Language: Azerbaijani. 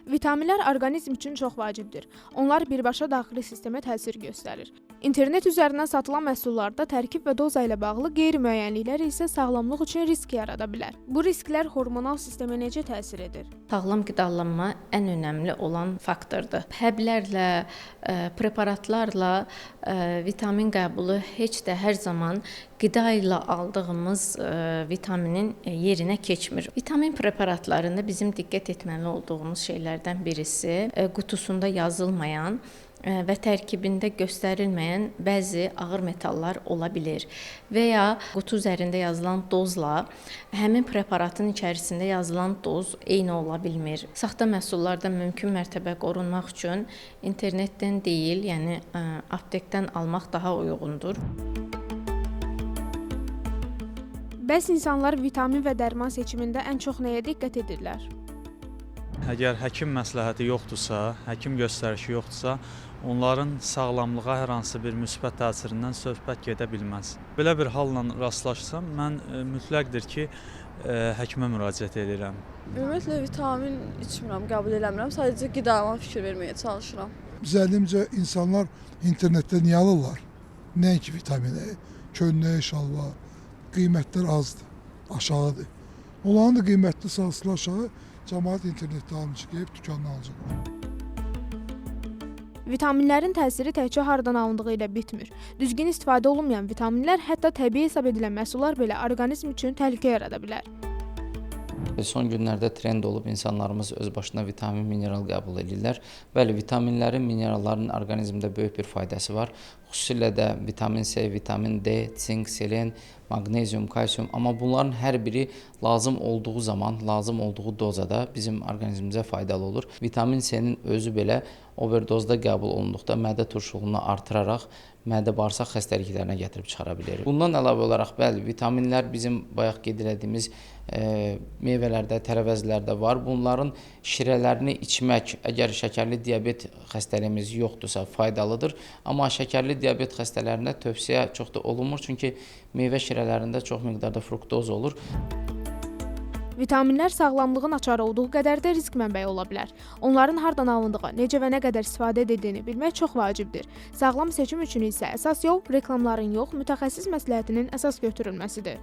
Vitaminlər orqanizm üçün çox vacibdir. Onlar birbaşa daxili sistemə təsir göstərir. İnternet üzərindən satılan məhsullarda tərkib və doza ilə bağlı qeyri-müəyyənliklər isə sağlamlıq üçün risk yarada bilər. Bu risklər hormonal sistemə necə təsir edir? Sağlam qidalanma ən önəmli olan faktordur. Həblərlə, preparatlarla vitamin qəbulu heç də hər zaman qida ilə aldığımız vitaminin yerinə keçmir. Vitamin preparatlarında bizim diqqət etməli olduğumuz şeylərdən birisi qutusunda yazılmayan və tərkibində göstərilməyən bəzi ağır metallar ola bilər və ya qutu üzərində yazılan dozla həmin preparatın içərisində yazılan doz eyni ola bilmir. Saxta məhsullardan mümkün mərtəbə qorunmaq üçün internetdən deyil, yəni aptekdən almaq daha uyğundur. Bəs insanlar vitamin və dərman seçimində ən çox nəyə diqqət edirlər? Əgər həkim məsləhəti yoxdursa, həkim göstərişi yoxdursa, onların sağlamlığa hər hansı bir müsbət təsirindən söhbət gedə bilməz. Belə bir halla rastlaşsam, mən mütləqdir ki, həkimə müraciət edirəm. Ümumiyyətlə vitamin içmirəm, qəbul eləmirəm. Sadəcə qidama fikir verməyə çalışıram. Zənnimcə insanlar internetdə niyə alırlar? Nəinki vitamini, könnəyə şalva, qiymətlər azdır, aşağıdır. Onların da qiymətli sahasılar aşağı, cəmaət internetdə almış, gəlib dükandan alacaq. Vitaminlərin təsiri təkcə hardan alındığı ilə bitmir. Düzgün istifadə olunmayan vitaminlər, hətta təbii hesab edilən məhsullar belə orqanizm üçün təhlükə yarada bilər. Son günlərdə trend olub insanlarımız öz başına vitamin, mineral qəbul edirlər. Bəli, vitaminlərin, mineralların orqanizmdə böyük bir faydası var. Xüsusilə də vitamin C, vitamin D, sink, selen, maqnezium, kalsium. Amma bunların hər biri lazım olduğu zaman, lazım olduğu dozada bizim orqanizmimizə faydalı olur. Vitamin C-nin özü belə overdozda qəbul olunduqda mədə turşuluğunu artıraraq mədə-bağırsaq xəstəliklərinə gətirib çıxara bilər. Bundan əlavə olaraq, bəli, vitaminlər bizim bayaq qeyd etdiyimiz meyvələrdə, tərəvəzlərdə var. Bunların şirələrini içmək, əgər şəkərli diabet xəstəliyimiz yoxdursa, faydalıdır. Amma şəkərli diabet xəstələrində tövsiyə çox da olunmur, çünki meyvə şirələrində çox miqdarda fruktoz olur. Vitaminlər sağlamlığın açarı olduğu qədər də risk mənbəyi ola bilər. Onların hardan alındığı, necə və nə qədər istifadə edildiyini bilmək çox vacibdir. Sağlam seçim üçün isə əsas yol reklamların yox, mütəxəssis məsləhətinin əsas götürülməsidir.